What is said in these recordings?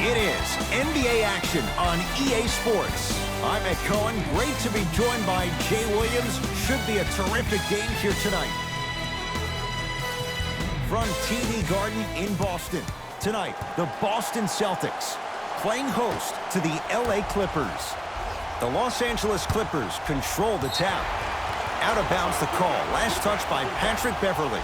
It is NBA action on EA Sports. I'm Ed Cohen. Great to be joined by Jay Williams. Should be a terrific game here tonight. From TD Garden in Boston. Tonight, the Boston Celtics playing host to the LA Clippers. The Los Angeles Clippers control the tap. Out of bounds the call. Last touch by Patrick Beverley.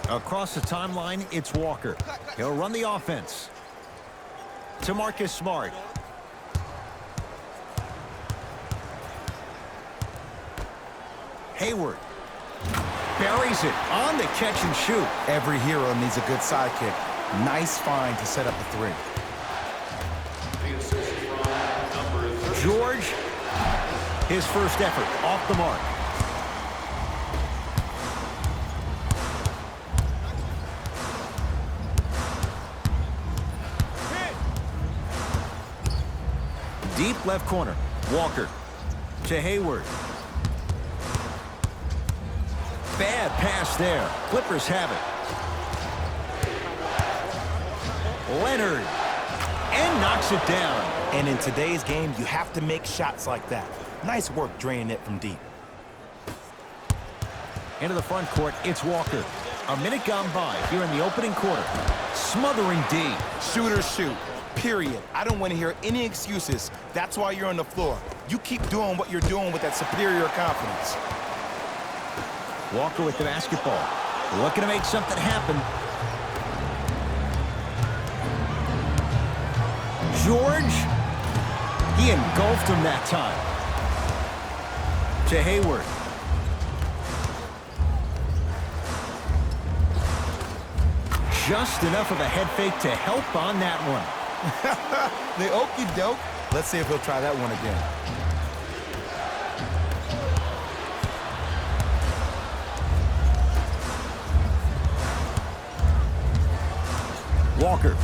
Across the timeline, it's Walker. He'll run the offense. To Marcus Smart. Hayward. Buries it on the catch and shoot. Every hero needs a good sidekick. Nice find to set up a three. George. His first effort off the mark. Deep left corner. Walker. To Hayward. Bad pass there. Clippers have it. Leonard. And knocks it down. And in today's game, you have to make shots like that. Nice work draining it from deep. Into the front court, it's Walker. A minute gone by here in the opening quarter. Smothering D. Shooters shoot. Period. I don't want to hear any excuses. That's why you're on the floor. You keep doing what you're doing with that superior confidence. Walker with the basketball. Looking to make something happen. George. He engulfed him that time. To Hayward. Just enough of a head fake to help on that one. The okey doke. Let's see if he'll try that one again. Walker.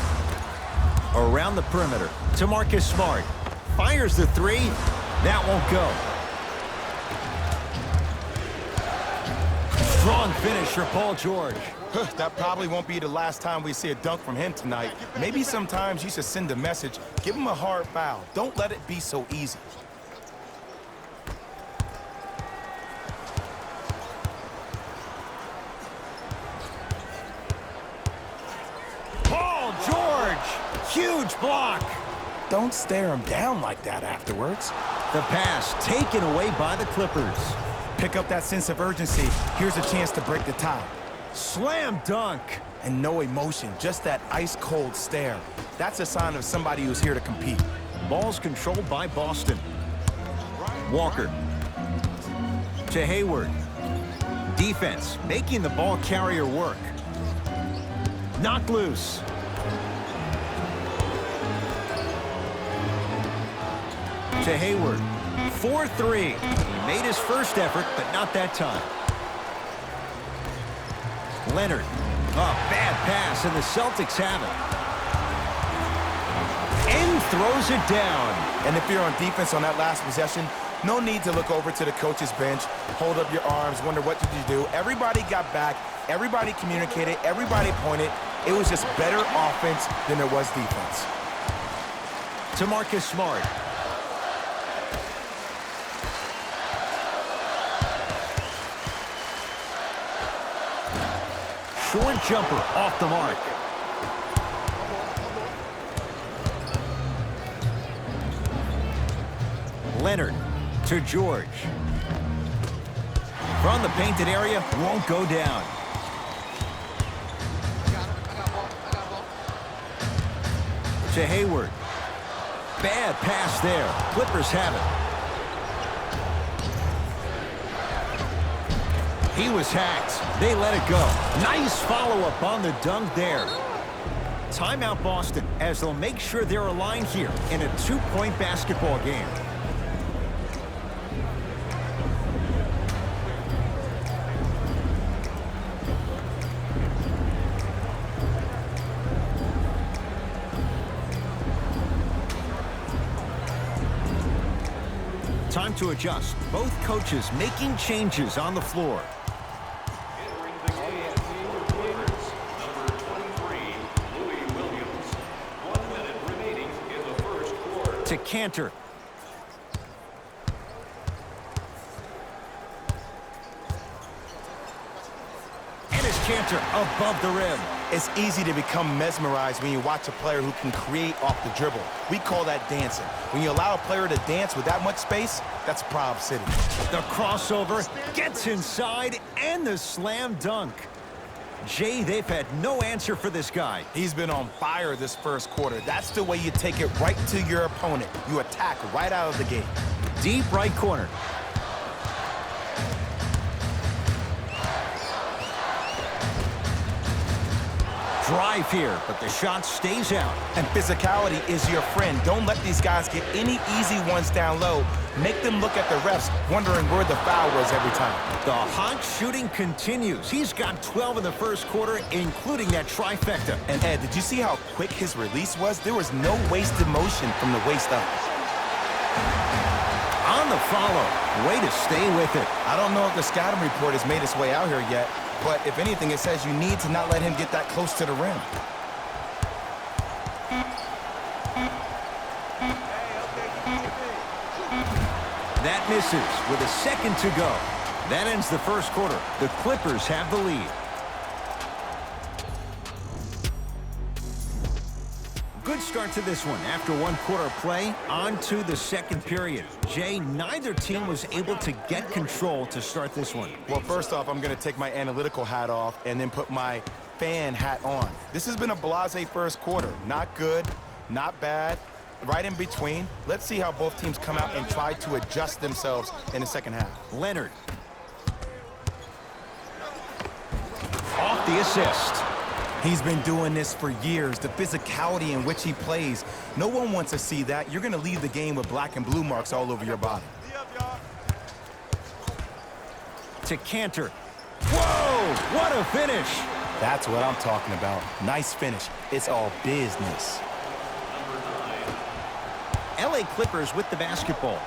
Around the perimeter to Marcus Smart. Fires the three. That won't go. Strong finish for Paul George. That probably won't be the last time we see a dunk from him tonight. Maybe sometimes you should send a message. Give him a hard foul. Don't let it be so easy. Paul George! Huge block! Don't stare him down like that afterwards. The pass taken away by the Clippers. Pick up that sense of urgency. Here's a chance to break the tie. Slam dunk. And no emotion, just that ice-cold stare. That's a sign of somebody who's here to compete. Ball's controlled by Boston. Walker. To Hayward. Defense, making the ball carrier work. Knocked loose. To Hayward. 4-3. He made his first effort, but not that time. Leonard. A bad pass, and the Celtics have it. And throws it down. And if you're on defense on that last possession, no need to look over to the coach's bench, hold up your arms, wonder what did you do. Everybody got back. Everybody communicated. Everybody pointed. It was just better offense than there was defense. To Marcus Smart. Short jumper off the mark. Leonard to George. From the painted area, won't go down. To Hayward. Bad pass there. Clippers have it. He was hacked. They let it go. Nice follow-up on the dunk there. Timeout Boston, as they'll make sure they're aligned here in a 2-point basketball game. Time to adjust. Both coaches making changes on the floor. To Cantor. And it's Cantor above the rim. It's easy to become mesmerized when you watch a player who can create off the dribble. We call that dancing. When you allow a player to dance with that much space, that's Prob City. The crossover gets inside and the slam dunk. Jay, they've had no answer for this guy. He's been on fire this first quarter. That's the way you take it right to your opponent. You attack right out of the gate. Deep right corner. Drive here, but the shot stays out. And physicality is your friend. Don't let these guys get any easy ones down low. Make them look at the refs, wondering where the foul was every time. The hot shooting continues. He's got 12 in the first quarter, including that trifecta. And Ed, did you see how quick his release was? There was no wasted motion from the waist up. On the follow. Way to stay with it. I don't know if the scouting report has made its way out here yet, but if anything, it says you need to not let him get that close to the rim. That misses with a second to go. That ends the first quarter. The Clippers have the lead. Good start to this one. After one quarter play, on to the second period. Jay, neither team was able to get control to start this one. Well, first off, I'm going to take my analytical hat off and then put my fan hat on. This has been a blasé first quarter. Not good, not bad, right in between. Let's see how both teams come out and try to adjust themselves in the second half. Leonard. Off the assist. He's been doing this for years, the physicality in which he plays. No one wants to see that. You're going to leave the game with black and blue marks all over your body. To Cantor. Whoa, what a finish. That's what I'm talking about. Nice finish. It's all business. LA Clippers with the basketball.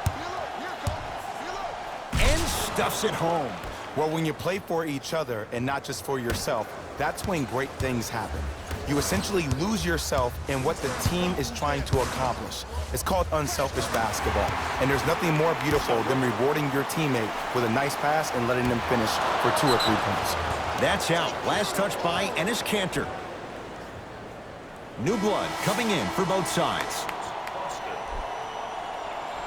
And stuffs it home. Well, when you play for each other and not just for yourself, that's when great things happen. You essentially lose yourself in what the team is trying to accomplish. It's called unselfish basketball. And there's nothing more beautiful than rewarding your teammate with a nice pass and letting them finish for 2 or 3 points. That's out. Last touch by Enes Kanter. New blood coming in for both sides.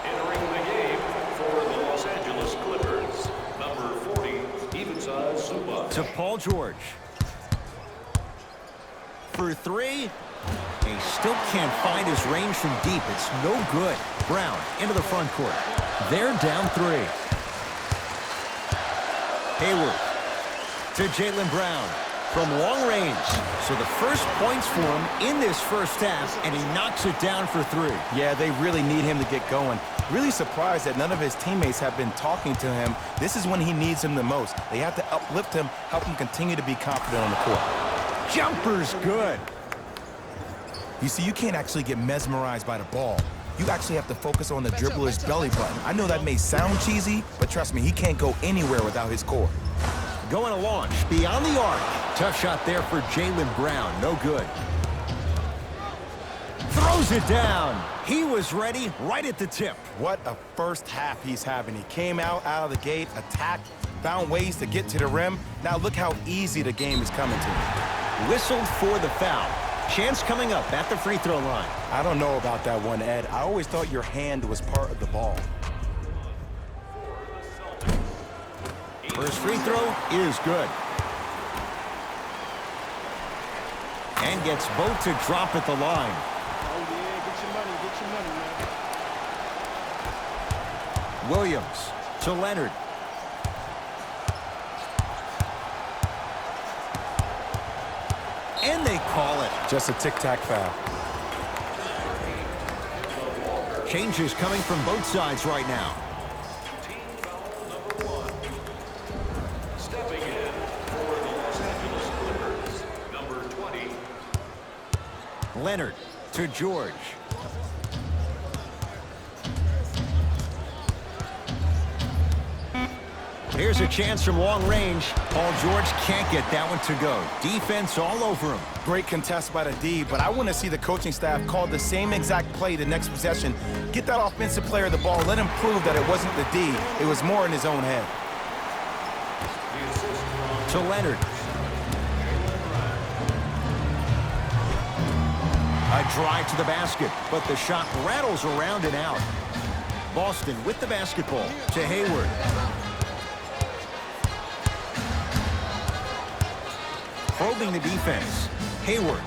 Entering the game for the Los Angeles Clippers, number 40, Ivica Zubac. To Paul George. For 3. He still can't find his range from deep. It's no good. Brown into the front court. They're down 3. Hayward to Jaylen Brown from long range. So the first points for him in this first half, and he knocks it down for 3. Yeah, they really need him to get going. Really surprised that none of his teammates have been talking to him. This is when he needs him the most. They have to uplift him, help him continue to be confident on the court. Jumper's good. You see, you can't actually get mesmerized by the ball. You actually have to focus on the dribbler's belly button. I know that may sound cheesy, but trust me, he can't go anywhere without his core. Going to launch beyond the arc. Tough shot there for Jaylen Brown. No good. Throws it down. He was ready right at the tip. What a first half he's having. He came out of the gate, attacked, found ways to get to the rim. Now look how easy the game is coming to him. Whistled for the foul. Chance coming up at the free throw line. I don't know about that one, Ed. I always thought your hand was part of the ball. First free throw is good. And gets both to drop at the line. Oh, yeah, get your money, man. Williams to Leonard. And they call it. Just a tic-tac foul. Changes coming from both sides right now. Team foul number 1. Stepping in for the Los Angeles Clippers, number 20. Leonard to George. Here's a chance from long range. Paul George can't get that one to go. Defense all over him. Great contest by the D, but I want to see the coaching staff call the same exact play the next possession. Get that offensive player the ball. Let him prove that it wasn't the D. It was more in his own head. To Leonard. A drive to the basket, but the shot rattles around and out. Boston with the basketball to Hayward. Probing the defense. Hayward.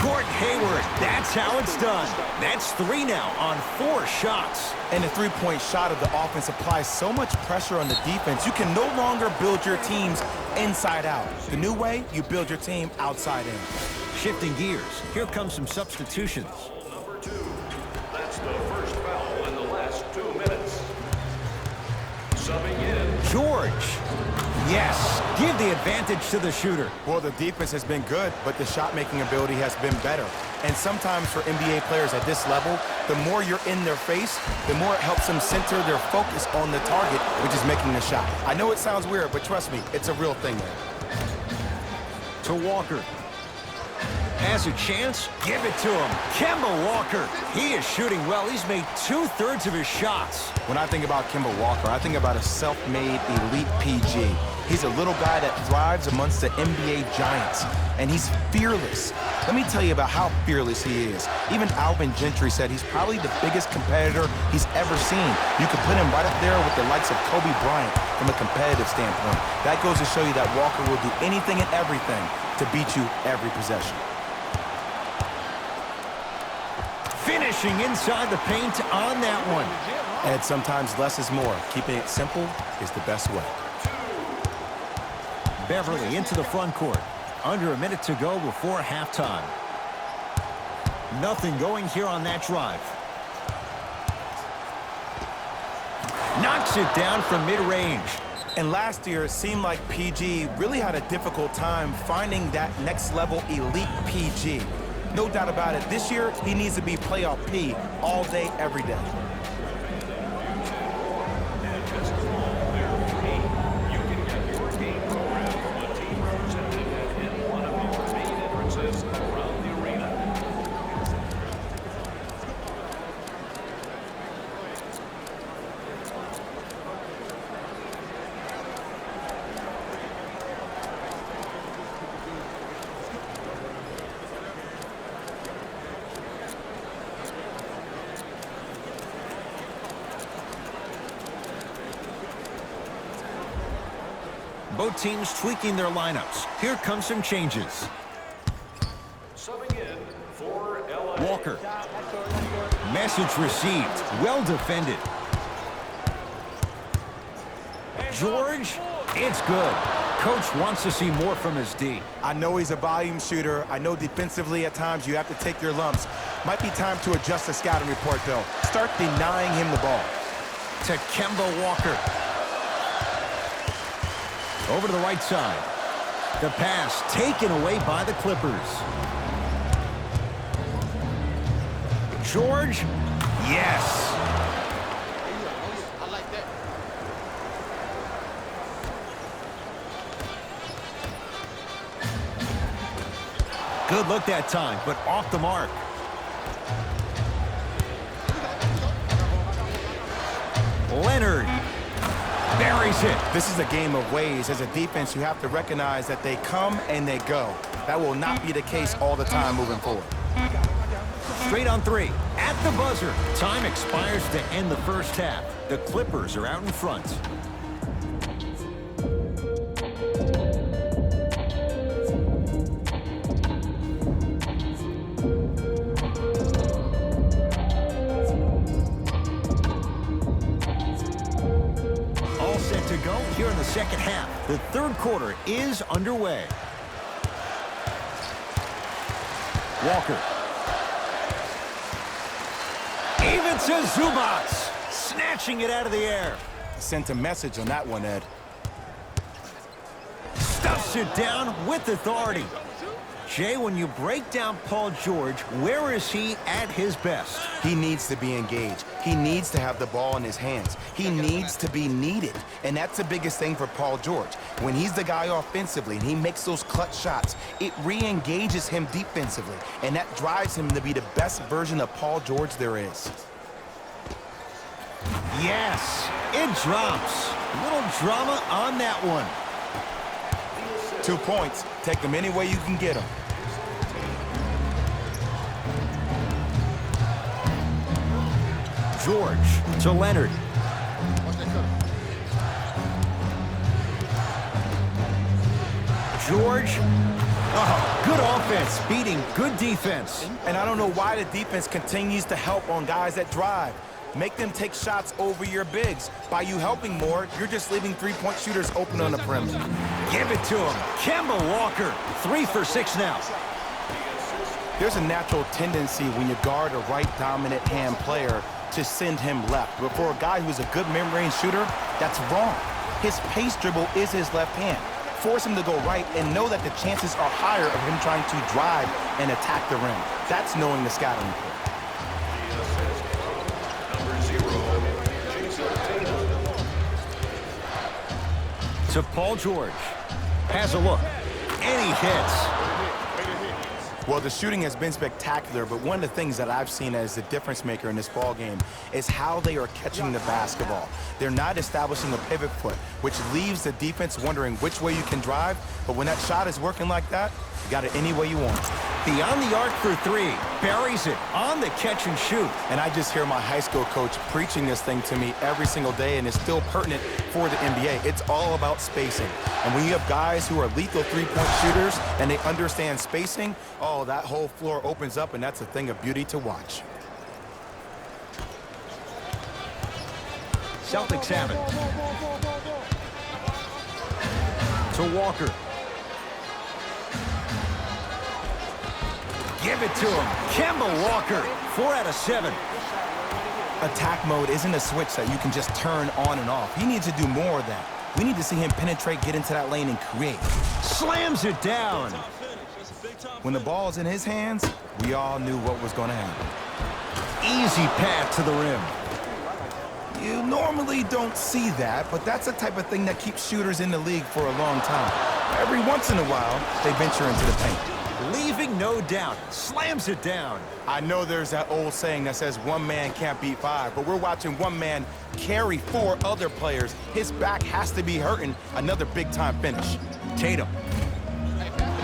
Gordon Hayward. That's how it's done. That's 3 now on 4 shots. And the three-point shot of the offense applies so much pressure on the defense. You can no longer build your teams inside out. The new way, you build your team outside in. Shifting gears. Here comes some substitutions. Number 2. That's the first foul in the last 2 minutes. Subbing in. George. Yes. Give the advantage to the shooter. Well, the defense has been good, but the shot-making ability has been better. And sometimes for NBA players at this level, the more you're in their face, the more it helps them center their focus on the target, which is making the shot. I know it sounds weird, but trust me, it's a real thing there. To Walker. Has a chance? Give it to him. Kemba Walker. He is shooting well. He's made 2/3 of his shots. When I think about Kemba Walker, I think about a self-made elite PG. He's a little guy that thrives amongst the NBA giants, and he's fearless. Let me tell you about how fearless he is. Even Alvin Gentry said he's probably the biggest competitor he's ever seen. You could put him right up there with the likes of Kobe Bryant from a competitive standpoint. That goes to show you that Walker will do anything and everything to beat you every possession. Finishing inside the paint on that one. And sometimes less is more. Keeping it simple is the best way. Beverly into the front court. Under a minute to go before halftime. Nothing going here on that drive. Knocks it down from mid-range. And last year, it seemed like PG really had a difficult time finding that next-level elite PG. No doubt about it, this year, he needs to be playoff P all day, every day. And just as long they're free, you can get your game program from a team representing at any one of your main entrances around the arena. Both teams tweaking their lineups. Here come some changes. Subbing in for LA. Walker. Message received. Well defended. George. It's good. Coach wants to see more from his D. I know he's a volume shooter. I know defensively at times you have to take your lumps. Might be time to adjust the scouting report, though. Start denying him the ball. To Kemba Walker. Over to the right side. The pass taken away by the Clippers. George. Yes. I like that. Good look that time, but off the mark. Leonard. Buries it. This is a game of ways. As a defense, you have to recognize that they come and they go. That will not be the case all the time moving forward. Straight on 3. At the buzzer. Time expires to end the first half. The Clippers are out in front. All set to go here in the second half. The third quarter is underway. Walker. Even to Zubac. Snatching it out of the air. Sent a message on that one, Ed. Stuffs it down with authority. Jay, when you break down Paul George, where is he at his best? He needs to be engaged. He needs to have the ball in his hands. He needs to be needed. And that's the biggest thing for Paul George. When he's the guy offensively and he makes those clutch shots, it re-engages him defensively. And that drives him to be the best version of Paul George there is. Yes, it drops. A little drama on that one. 2 points. Take them any way you can get them. George to Leonard. George. Oh, good offense beating good defense. And I don't know why the defense continues to help on guys that drive. Make them take shots over your bigs. By you helping more, you're just leaving three-point shooters open on the perimeter. Give it to him. Kemba Walker, 3 for 6 now. There's a natural tendency when you guard a right dominant hand player to send him left. But for a guy who's a good mid-range shooter, that's wrong. His pace dribble is his left hand. Force him to go right and know that the chances are higher of him trying to drive and attack the rim. That's knowing the scouting report. To Paul George. Has a look. And he hits. Well, the shooting has been spectacular, but one of the things that I've seen as the difference maker in this ball game is how they are catching the basketball. They're not establishing a pivot foot, which leaves the defense wondering which way you can drive, but when that shot is working like that, you got it any way you want. Beyond the arc for 3. Buries it on the catch and shoot. And I just hear my high school coach preaching this thing to me every single day, and it's still pertinent for the NBA. It's all about spacing. And when you have guys who are lethal three-point shooters and they understand spacing, oh, that whole floor opens up, and that's a thing of beauty to watch. Celtics have it. To Walker. Give it to him. Kemba Walker, 4 out of 7. Attack mode isn't a switch that you can just turn on and off. He needs to do more of that. We need to see him penetrate, get into that lane, and create. Slams it down. When the ball's in his hands, we all knew what was going to happen. Easy path to the rim. You normally don't see that, but that's the type of thing that keeps shooters in the league for a long time. Every once in a while, they venture into the paint. Leaving no doubt. Slams it down. I know there's that old saying that says one man can't beat 5, but we're watching one man carry 4 other players. His back has to be hurting. Another big-time finish. Tatum.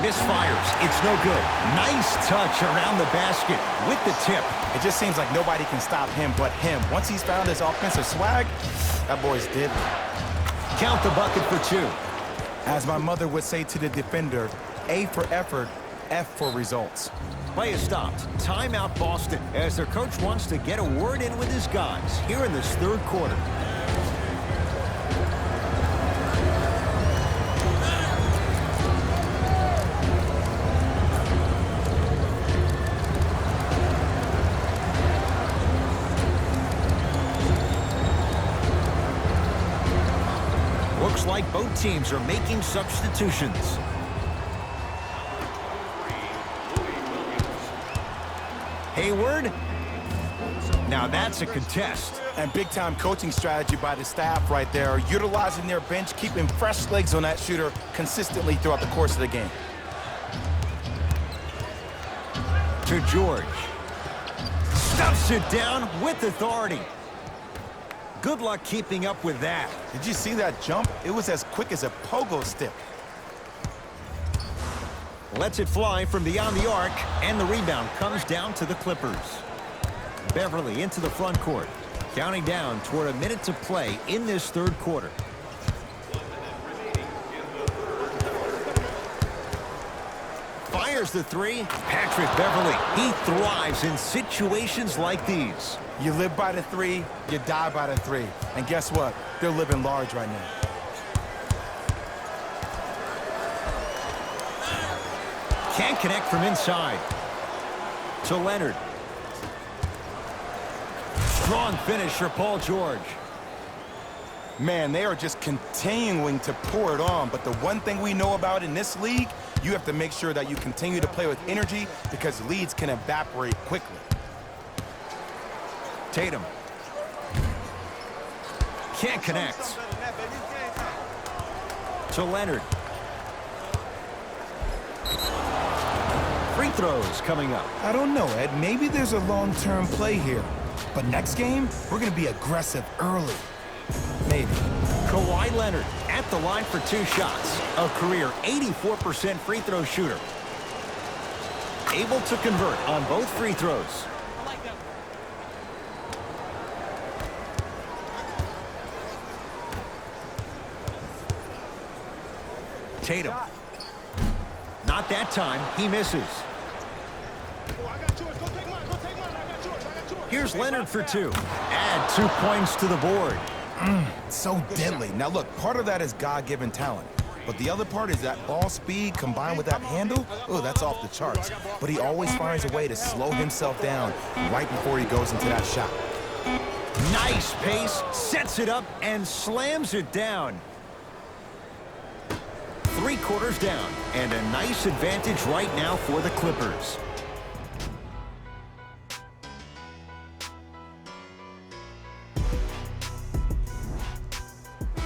Misfires. It's no good. Nice touch around the basket with the tip. It just seems like nobody can stop him but him. Once he's found his offensive swag, that boy's deadly. Count the bucket for 2. As my mother would say to the defender, A for effort, F for results. Play is stopped. Timeout Boston as their coach wants to get a word in with his guys here in this 3rd quarter. Looks like both teams are making substitutions. Hayward. Now that's a contest. And big-time coaching strategy by the staff right there, utilizing their bench, keeping fresh legs on that shooter consistently throughout the course of the game. To George. Stuffs it down with authority. Good luck keeping up with that. Did you see that jump? It was as quick as a pogo stick. Lets it fly from beyond the arc, and the rebound comes down to the Clippers. Beverly into the front court, counting down toward a minute to play in this 3rd quarter. Fires the 3. Patrick Beverly, he thrives in situations like these. You live by the 3, you die by the 3. And guess what? They're living large right now. Can't connect from inside. To Leonard. Strong finish for Paul George. Man, they are just continuing to pour it on. But the one thing we know about in this league, you have to make sure that you continue to play with energy because leads can evaporate quickly. Tatum. Can't connect. To Leonard. Free throws coming up. I don't know, Ed. Maybe there's a long-term play here. But next game, we're going to be aggressive early. Maybe. Kawhi Leonard at the line for 2 shots. A career 84% free throw shooter. Able to convert on both free throws. Tatum. Not that time. He misses. Here's Leonard for 2. Add 2 points to the board. So deadly. Now, look, part of that is God-given talent. But the other part is that ball speed combined with that handle. Oh, that's off the charts. But he always finds a way to slow himself down right before he goes into that shot. Nice pace. Sets it up and slams it down. 3 quarters down. And a nice advantage right now for the Clippers.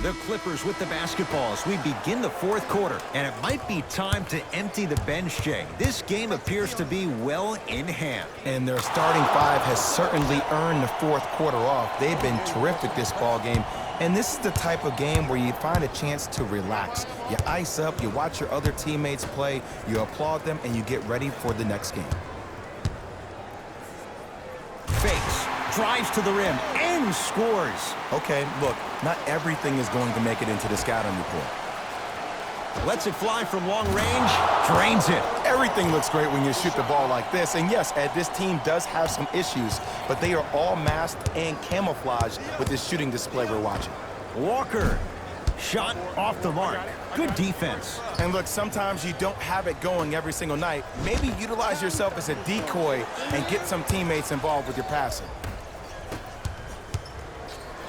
The Clippers with the basketballs. We begin the 4th quarter, and it might be time to empty the bench, Jay. This game appears to be well in hand. And their starting 5 has certainly earned the 4th quarter off. They've been terrific this ball game. And this is the type of game where you find a chance to relax. You ice up, you watch your other teammates play, you applaud them, and you get ready for the next game. Fakes, drives to the rim, and scores. Okay, look, not everything is going to make it into the scouting report. Lets it fly from long range, drains it. Everything looks great when you shoot the ball like this. And yes, Ed, this team does have some issues, but they are all masked and camouflaged with this shooting display we're watching. Walker, shot off the mark. Good defense. And look, sometimes you don't have it going every single night. Maybe utilize yourself as a decoy and get some teammates involved with your passing.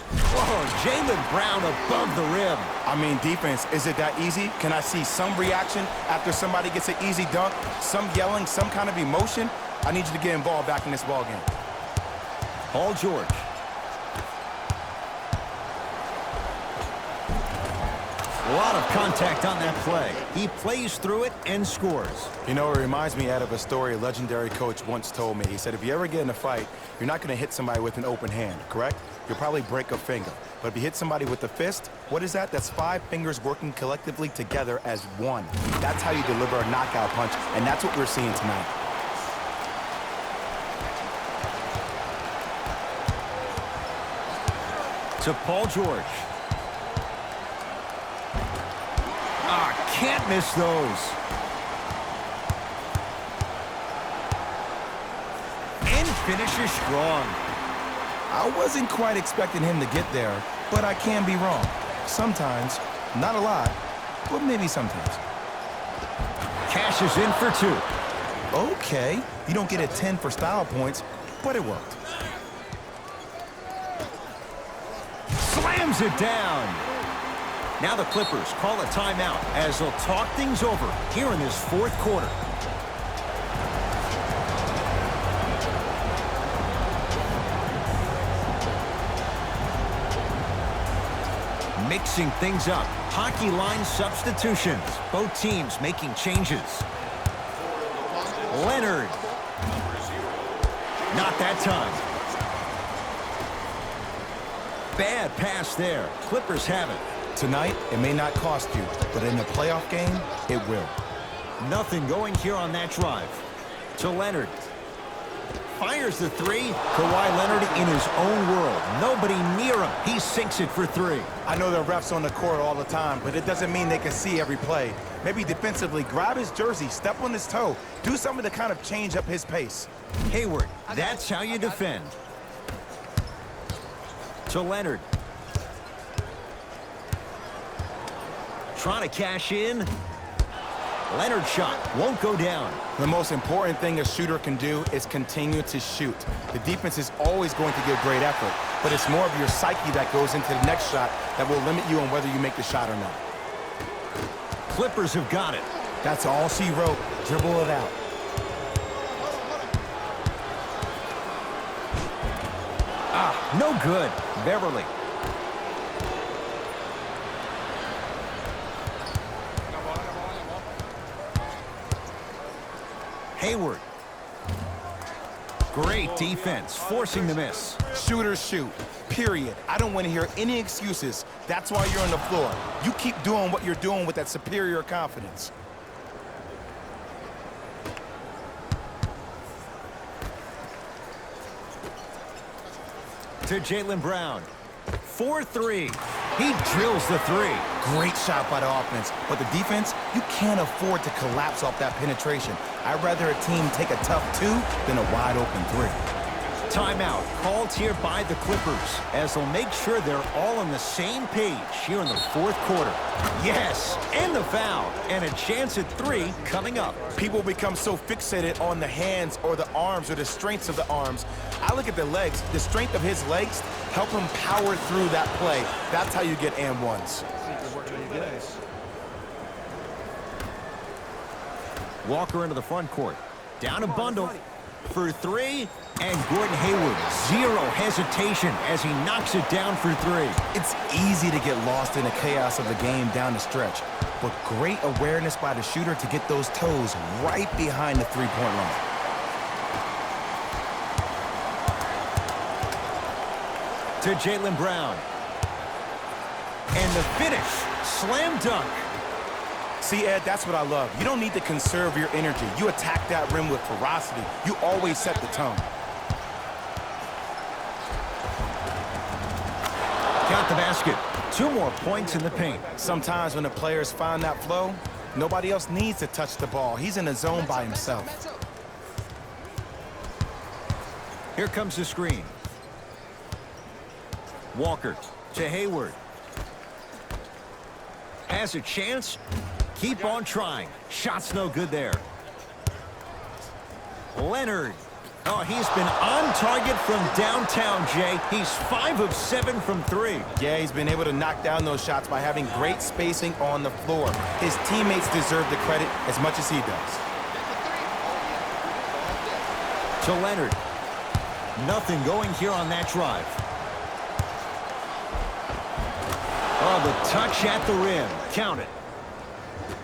Whoa, Jaylen Brown above the rim. I mean, defense, is it that easy? Can I see some reaction after somebody gets an easy dunk? Some yelling, some kind of emotion? I need you to get involved back in this ball game. Paul George. A lot of contact on that play. He plays through it and scores. You know, it reminds me, Ed, of a story a legendary coach once told me. He said, if you ever get in a fight, you're not going to hit somebody with an open hand, correct? You'll probably break a finger. But if you hit somebody with a fist, what is that? That's 5 fingers working collectively together as one. That's how you deliver a knockout punch, and that's what we're seeing tonight. To Paul George. Can't miss those. And finishes strong. I wasn't quite expecting him to get there, but I can be wrong. Sometimes, not a lot, but maybe sometimes. Cashes in for 2. Okay, you don't get a 10 for style points, but it worked. Slams it down. Now the Clippers call a timeout as they'll talk things over here in this 4th quarter. Mixing things up. Hockey line substitutions. Both teams making changes. Leonard. Not that time. Bad pass there. Clippers have it. Tonight, it may not cost you, but in a playoff game, it will. Nothing going here on that drive. To Leonard. Fires the 3. Kawhi Leonard in his own world. Nobody near him. He sinks it for 3. I know there are refs on the court all the time, but it doesn't mean they can see every play. Maybe defensively, grab his jersey, step on his toe, do something to kind of change up his pace. Hayward, that's how you defend. To Leonard. Trying to cash in. Leonard's shot won't go down. The most important thing a shooter can do is continue to shoot. The defense is always going to give great effort, but it's more of your psyche that goes into the next shot that will limit you on whether you make the shot or not. Clippers have got it. That's all she wrote. Dribble it out. No good. Beverly. Hayward. Great defense, forcing the miss. Shooters shoot, period. I don't want to hear any excuses. That's why you're on the floor. You keep doing what you're doing with that superior confidence. To Jaylen Brown. 4-3. He drills the three. Great shot by the offense, but the defense, you can't afford to collapse off that penetration. I'd rather a team take a tough two than a wide open three. Timeout called here by the Clippers as they'll make sure they're all on the same page here in the fourth quarter. Yes, and the foul, and a chance at three coming up. People become so fixated on the hands or the arms or the strengths of the arms. I look at the legs. The strength of his legs help him power through that play. That's how you get and ones. Walker into the front court. Down a bundle for three. And Gordon Hayward, zero hesitation as he knocks it down for three. It's easy to get lost in the chaos of the game down the stretch, but great awareness by the shooter to get those toes right behind the three-point line. To Jaylen Brown. And the finish, slam dunk. See, Ed, that's what I love. You don't need to conserve your energy. You attack that rim with ferocity. You always set the tone. Count the basket. 2 more points in the paint. Sometimes when the players find that flow, nobody else needs to touch the ball. He's in the zone by himself. Here comes the screen. Walker to Hayward. Has a chance. Keep on trying. Shot's no good there. Leonard. Oh, he's been on target from downtown, Jay. He's 5 of 7 from 3. Yeah, he's been able to knock down those shots by having great spacing on the floor. His teammates deserve the credit as much as he does. To Leonard. Nothing going here on that drive. Oh, the touch at the rim. Count it.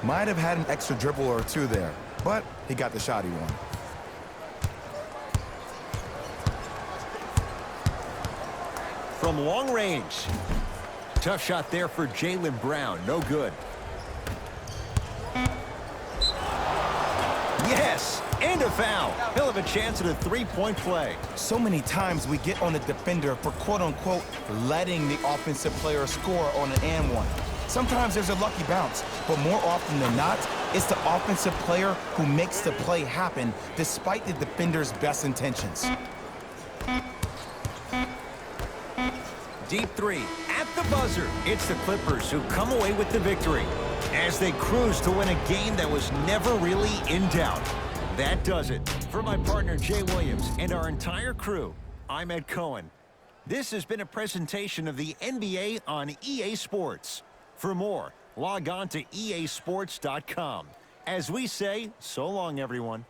Might have had an extra dribble or two there, but he got the shot he wanted. From long range. Tough shot there for Jaylen Brown. No good. Yes, and a foul. He'll have a chance at a three-point play. So many times we get on the defender for quote-unquote letting the offensive player score on an and one. Sometimes there's a lucky bounce, but more often than not, it's the offensive player who makes the play happen despite the defender's best intentions. Deep three at the buzzer. It's the Clippers who come away with the victory as they cruise to win a game that was never really in doubt. That does it. For my partner, Jay Williams, and our entire crew, I'm Ed Cohen. This has been a presentation of the NBA on EA Sports. For more, log on to easports.com. As we say, so long, everyone.